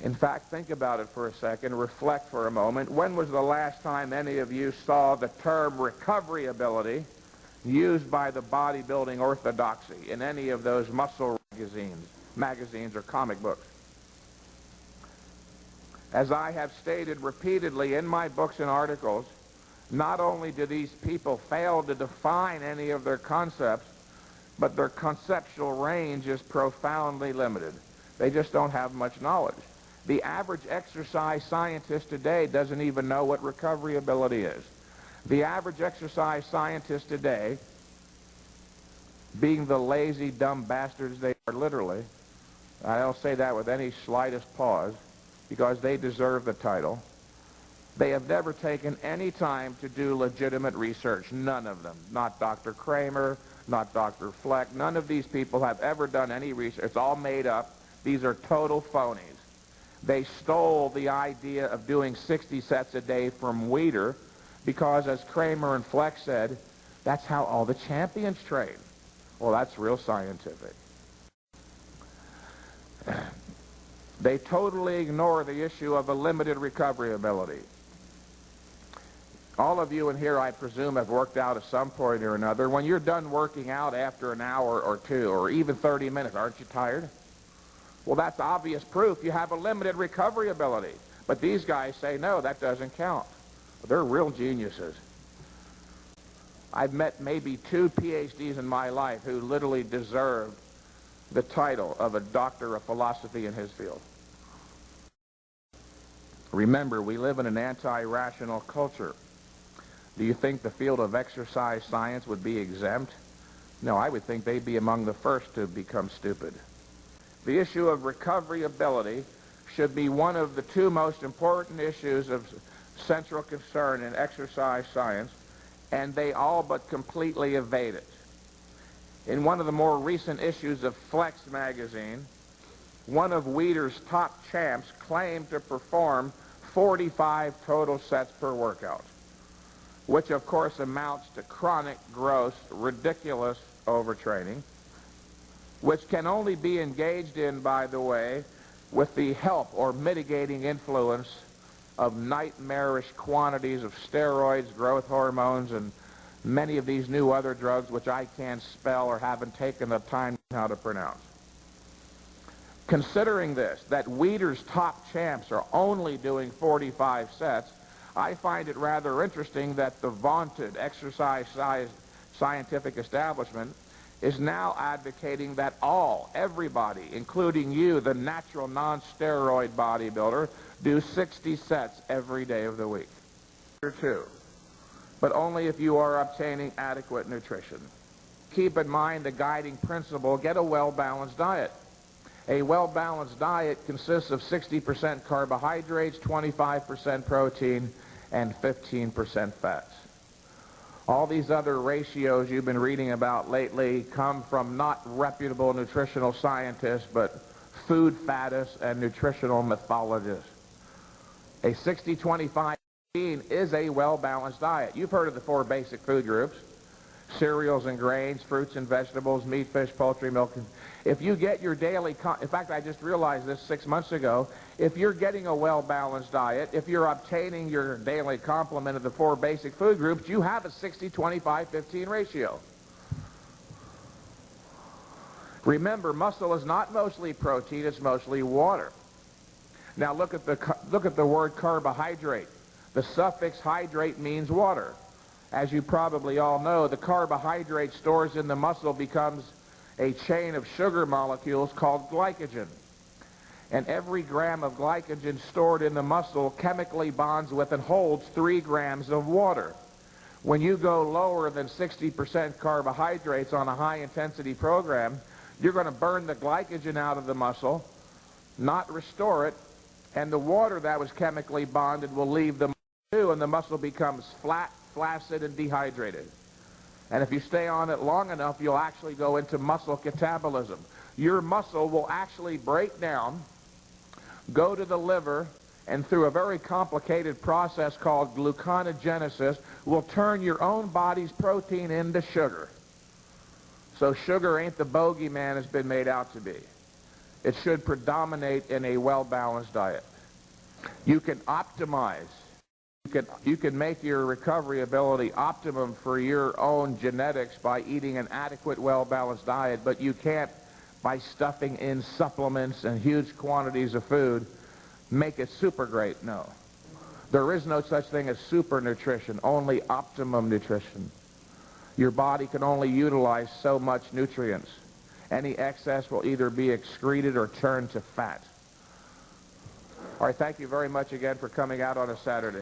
In fact, think about it for a second, reflect for a moment. When was the last time any of you saw the term recovery ability used by the bodybuilding orthodoxy in any of those muscle magazines or comic books? As I have stated repeatedly in my books and articles, not only do these people fail to define any of their concepts, but their conceptual range is profoundly limited. They just don't have much knowledge. The average exercise scientist today doesn't even know what recovery ability is. The average exercise scientist today, being the lazy, dumb bastards they are literally, I don't say that with any slightest pause, because they deserve the title, they have never taken any time to do legitimate research. None of them. Not Dr. Kramer, not Dr. Fleck. None of these people have ever done any research. It's all made up. These are total phonies. They stole the idea of doing 60 sets a day from Weider because, as Kramer and Fleck said, that's how all the champions train. Well, that's real scientific. They totally ignore the issue of a limited recovery ability. All of you in here, I presume, have worked out at some point or another. When you're done working out after an hour or two, or even 30 minutes, aren't you tired? Well, that's obvious proof you have a limited recovery ability. But these guys say, no, that doesn't count. They're real geniuses. I've met maybe 2 PhDs in my life who literally deserved the title of a doctor of philosophy in his field. Remember, we live in an anti-rational culture. Do you think the field of exercise science would be exempt? No, I would think they'd be among the first to become stupid. The issue of recovery ability should be one of the 2 most important issues of central concern in exercise science, and they all but completely evade it. In one of the more recent issues of Flex magazine, one of Weider's top champs claimed to perform 45 total sets per workout, which of course amounts to chronic, gross, ridiculous overtraining, which can only be engaged in, by the way, with the help or mitigating influence of nightmarish quantities of steroids, growth hormones, and many of these new other drugs which I can't spell or haven't taken the time how to pronounce. Considering this, that Weider's top champs are only doing 45 sets, I find it rather interesting that the vaunted exercise scientific establishment is now advocating that everybody, including you, the natural non-steroid bodybuilder, do 60 sets every day of the week. But only if you are obtaining adequate nutrition. Keep in mind the guiding principle: get a well-balanced diet. A well-balanced diet consists of 60% carbohydrates, 25% protein, and 15% fats. All these other ratios you've been reading about lately come from not reputable nutritional scientists, but food fattists and nutritional mythologists. A 60-25 is a well-balanced diet. You've heard of the 4 basic food groups: cereals and grains, fruits and vegetables, meat, fish, poultry, milk. If you get your daily, in fact, I just realized this 6 months ago, if you're getting a well-balanced diet, if you're obtaining your daily complement of the 4 basic food groups, you have a 60-25-15 ratio. Remember, muscle is not mostly protein, it's mostly water. Now look at the word carbohydrate. The suffix hydrate means water. As you probably all know, the carbohydrate stores in the muscle becomes a chain of sugar molecules called glycogen. And every gram of glycogen stored in the muscle chemically bonds with and holds 3 grams of water. When you go lower than 60% carbohydrates on a high-intensity program, you're going to burn the glycogen out of the muscle, not restore it, and the water that was chemically bonded will leave the muscle too, and the muscle becomes flat, flaccid, and dehydrated. And if you stay on it long enough, you'll actually go into muscle catabolism. Your muscle will actually break down, go to the liver, and through a very complicated process called gluconeogenesis, will turn your own body's protein into sugar. So sugar ain't the bogeyman it's been made out to be. It should predominate in a well-balanced diet. You can optimize. You can make your recovery ability optimum for your own genetics by eating an adequate, well-balanced diet, but you can't, by stuffing in supplements and huge quantities of food, make it super great. No. There is no such thing as super nutrition, only optimum nutrition. Your body can only utilize so much nutrients. Any excess will either be excreted or turned to fat. All right, thank you very much again for coming out on a Saturday.